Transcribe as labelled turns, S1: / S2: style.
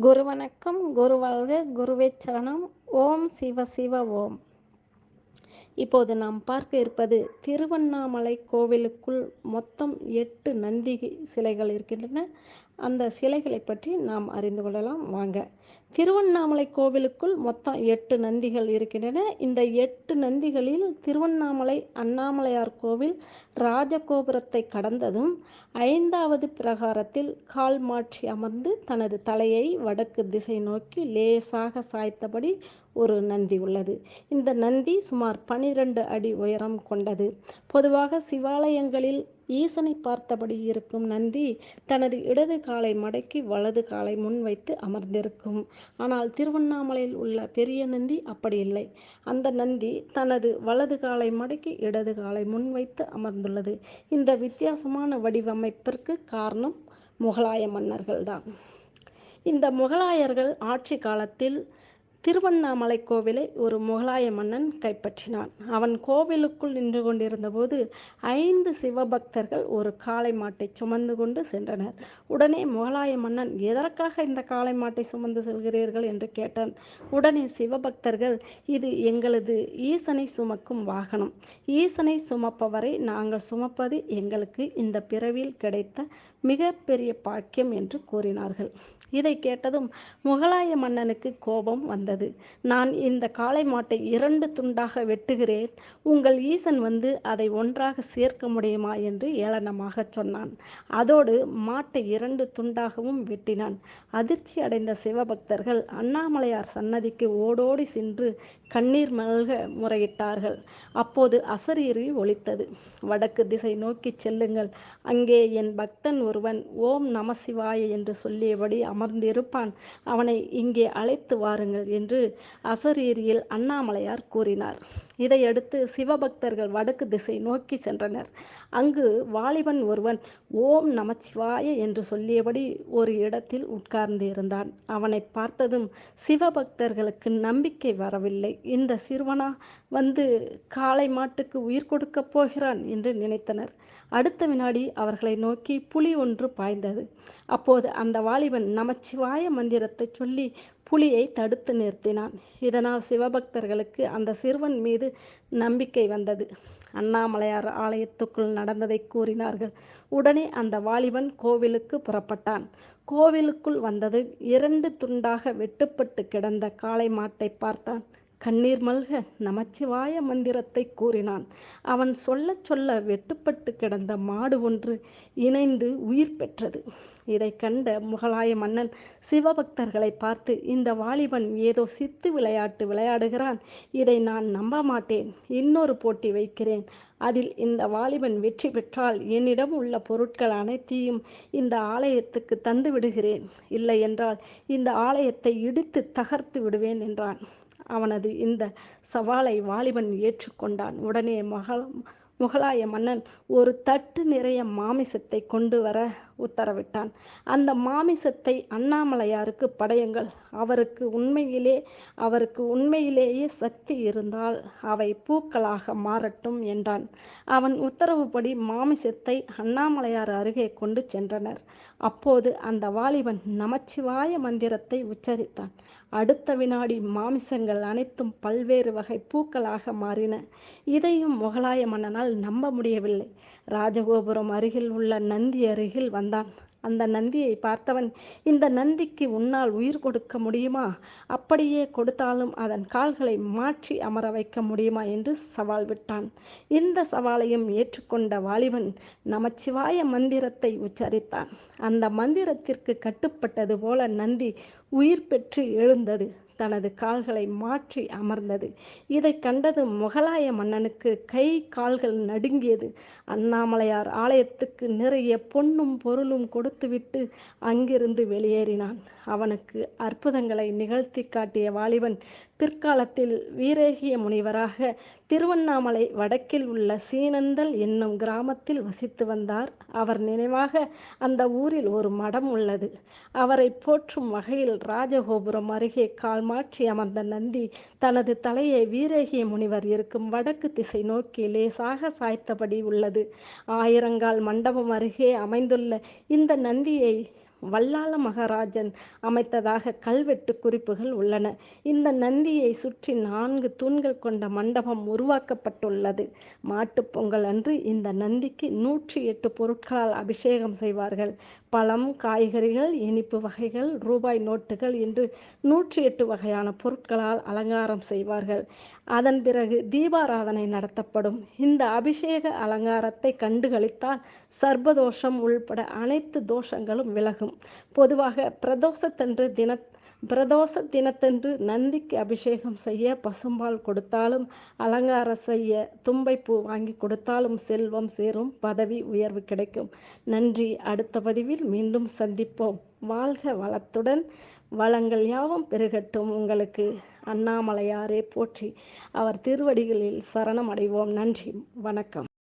S1: குரு வணக்கம், குரு வாழ்க, குருவே சரணம். ஓம் சிவ சிவ ஓம். இப்போது நாம் பார்க்க இருப்பது திருவண்ணாமலை கோவிலுக்குள் மொத்தம் 8 நந்தி சிலைகள் இருக்கின்றன. அந்த சிலைகளை பற்றி நாம் அறிந்து கொள்ளலாம் வாங்க. திருவண்ணாமலை கோவிலுக்குள் மொத்தம் 8 நந்திகள் இருக்கின்றன. இந்த 8 நந்திகளில் திருவண்ணாமலை அண்ணாமலையார் கோவில் ராஜகோபுரத்தை கடந்ததும் 5வது பிரகாரத்தில் கால் மாற்றி அமர்ந்து தனது தலையை வடக்கு திசை நோக்கி லேசாக சாய்த்தபடி ஒரு நந்தி உள்ளது. இந்த நந்தி சுமார் 12 அடி உயரம் கொண்டது. பொதுவாக சிவாலயங்களில் ஈசனை பார்த்தபடி இருக்கும் நந்தி தனது இடது காலை மடக்கி வலது காலை முன்வைத்து அமர்ந்திருக்கும். ஆனால் திருவண்ணாமலையில் உள்ள பெரிய நந்தி அப்படி இல்லை. அந்த நந்தி தனது வலது காலை மடக்கி இடது காலை முன்வைத்து அமர்ந்துள்ளது. இந்த வித்தியாசமான வடிவமைப்பிற்கு காரணம் முகலாய மன்னர்கள்தான். இந்த முகலாயர்கள் ஆட்சி காலத்தில் திருவண்ணாமலை கோவிலை ஒரு முகலாய மன்னன் கைப்பற்றினான். அவன் கோவிலுக்குள் நின்று கொண்டிருந்த போது 5 சிவபக்தர்கள் ஒரு காளை மாட்டை சுமந்து கொண்டு சென்றனர். உடனே முகலாய மன்னன், எதற்காக இந்த காளை மாட்டை சுமந்து செல்கிறீர்கள் என்று கேட்டான். உடனே சிவபக்தர்கள், இது எங்களது ஈசனை சுமக்கும் வாகனம். ஈசனை சுமப்பவரை நாங்கள் சுமப்பது எங்களுக்கு இந்த பிறவியில் கிடைத்த மிகப்பெரிய பாக்கியம் என்று கூறினார்கள். இதை கேட்டதும் முகலாய மன்னனுக்கு கோபம் வந்தது. நான் இந்த காளை மாட்டை 2 துண்டாக வெட்டுகிறேன், உங்கள் ஈசன் வந்து அதை ஒன்றாக சேர்க்க முடியுமா என்று ஏளனமாக சொன்னான். அதோடு மாட்டை 2 துண்டாகவும் வெட்டினான். அதிர்ச்சி அடைந்த சிவபக்தர்கள் அண்ணாமலையார் சன்னதிக்கு ஓடோடி சென்று கண்ணீர் மல்க முறையிட்டார்கள். அப்போது அசரீரி ஒலித்தது. வடக்கு திசை நோக்கி செல்லுங்கள், அங்கே என் பக்தன் ஒருவன் ஓம் நமசிவாய என்று சொல்லியபடி அமர்ந்திருப்பான், அவனை இங்கே அழைத்து வாருங்கள் என்று அசரீரியில் அண்ணாமலையார் கூறினார். இதையடுத்து சிவபக்தர்கள் வடக்கு திசை நோக்கி சென்றனர். அங்கு வாலிபன் ஒருவன் ஓம் நமச்சிவாய என்று சொல்லியபடி ஒரு இடத்தில் உட்கார்ந்து இருந்தான். அவனை பார்த்ததும் சிவபக்தர்களுக்கு நம்பிக்கை வரவில்லை. இந்த சிறுவனா வந்து காளை மாட்டுக்கு உயிர் கொடுக்கப் போகிறான் என்று நினைத்தனர். அடுத்த வினாடி அவர்களை நோக்கி புலி ஒன்று பாய்ந்தது. அப்போது அந்த வாலிபன் நமச்சிவாய மந்திரத்தை சொல்லி புலியை தடுத்து நிறுத்தினான். இதனால் சிவபக்தர்களுக்கு அந்த சிறுவன் மீது நம்பிக்கை வந்தது. அண்ணாமலையார் ஆலயத்துக்குள் நடந்ததை கூறினார்கள். உடனே அந்த வாலிபன் கோவிலுக்கு புறப்பட்டான். கோவிலுக்குள் வந்தது 2 துண்டாக வெட்டுப்பட்டு கிடந்த காளை மாட்டை பார்த்தான். கண்ணீர் மல்க நமச்சிவாய மந்திரத்தை கூறினான். அவன் சொல்ல சொல்ல வெட்டுப்பட்டு கிடந்த மாடு ஒன்று இணைந்து உயிர் பெற்றது. இதை கண்ட முகலாய மன்னன் சிவபக்தர்களை பார்த்து, இந்த வாலிபன் ஏதோ சித்து விளையாட்டு விளையாடுகிறான், இதை நான் நம்ப மாட்டேன். இன்னொரு போட்டி வைக்கிறேன். அதில் இந்த வாலிபன் வெற்றி பெற்றால் என்னிடம் உள்ள பொருட்கள் அனைத்தையும் இந்த ஆலயத்துக்கு தந்து விடுகிறேன், இல்லை என்றால் இந்த ஆலயத்தை இடித்து தகர்த்து விடுவேன் என்றான். அவனது இந்த சவாலை வாலிபன் ஏற்றுக்கொண்டான். உடனே முகலாய மன்னன் ஒரு தட்டு நிறைய மாமிசத்தை கொண்டு வர உத்தரவிட்டான். அந்த மாமிசத்தை அண்ணாமலையாருக்கு படையுங்கள். அவருக்கு உண்மையிலேயே சக்தி இருந்தால் அவை பூக்களாக மாறட்டும் என்றான். அவன் உத்தரவுப்படி மாமிசத்தை அண்ணாமலையார் அருகே கொண்டு சென்றனர். அப்போது அந்த வாலிபன் நமச்சிவாய மந்திரத்தை உச்சரித்தான். அடுத்த வினாடி மாமிசங்கள் அனைத்தும் பல்வேறு வகை பூக்களாக மாறின. இதையும் முகலாய மன்னனால் நம்ப முடியவில்லை. ராஜகோபுரம் அருகில் உள்ள நந்தி அருகில் வந்தான். அந்த நந்தியை பார்த்தவன், இந்த நந்திக்கு உன்னால் உயிர் கொடுக்க முடியுமா? அப்படியே கொடுத்தாலும் அதன் கால்களை மாற்றி அமர வைக்க முடியுமா என்று சவால் விட்டான். இந்த சவாலையும் ஏற்றுக்கொண்ட வாலிபன் நமச்சிவாய மந்திரத்தை உச்சரித்தான். அந்த மந்திரத்திற்கு கட்டுப்பட்டது போல நந்தி உயிர் பெற்று எழுந்தது. தனது கால்களை மாற்றி அமர்ந்தது. இதை கண்டது முகலாய மன்னனுக்கு கை கால்கள் நடுங்கியது. அண்ணாமலையார் ஆலயத்துக்கு நிறைய பொன்னும் பொருளும் கொடுத்துவிட்டு அங்கிருந்து வெளியேறினான். அவனுக்கு அற்புதங்களை நிகழ்த்தி காட்டிய வாலிபன் பிற்காலத்தில் வீரேகிய முனிவராக திருவண்ணாமலை வடக்கில் உள்ள சீனந்தல் என்னும் கிராமத்தில் வசித்து வந்தார். அவர் நினைவாக அந்த ஊரில் ஒரு மடம் உள்ளது. அவரை போற்றும் வகையில் ராஜகோபுரம் அருகே கால் மாற்றி அமர்ந்த நந்தி தனது தலையை வீரேகிய முனிவர் இருக்கும் வடக்கு திசை நோக்கி லேசாக சாய்த்தபடி உள்ளது. ஆயிரங்கால் மண்டபம் அருகே அமைந்துள்ள இந்த நந்தியை வல்லாள மகாராஜன் அமைத்ததாக கல்வெட்டு குறிப்புகள் உள்ளன. இந்த நந்தியை சுற்றி 4 தூண்கள் கொண்ட மண்டபம் உருவாக்கப்பட்டுள்ளது. மாட்டுப் பொங்கல் அன்று இந்த நந்திக்கு 108 பொருட்களால் அபிஷேகம் செய்வார்கள். பழம், காய்கறிகள், இனிப்பு வகைகள், ரூபாய் நோட்டுகள் என்று 108 வகையான பொருட்களால் அலங்காரம் செய்வார்கள். அதன் பிறகு தீபாராதனை நடத்தப்படும். இந்த அபிஷேக அலங்காரத்தை கண்டுகளித்தால் சர்ப்பதோஷம் உள்பட அனைத்து தோஷங்களும் விலகும். பொதுவாக பிரதோஷ தினத்தன்று நந்திக்கு அபிஷேகம் செய்ய பசும்பால் கொடுத்தாலும், அலங்காரம் செய்ய தும்பைப்பூ வாங்கி கொடுத்தாலும் செல்வம் சேரும், பதவி உயர்வு கிடைக்கும். நன்றி. அடுத்த பதிவில் மீண்டும் சந்திப்போம். வாழ்க வளத்துடன். வளங்கள் யாவும் பெருகட்டும். உங்களுக்கு அண்ணாமலையாரே போற்றி. அவர் திருவடிகளில் சரணம் அடைவோம். நன்றி. வணக்கம்.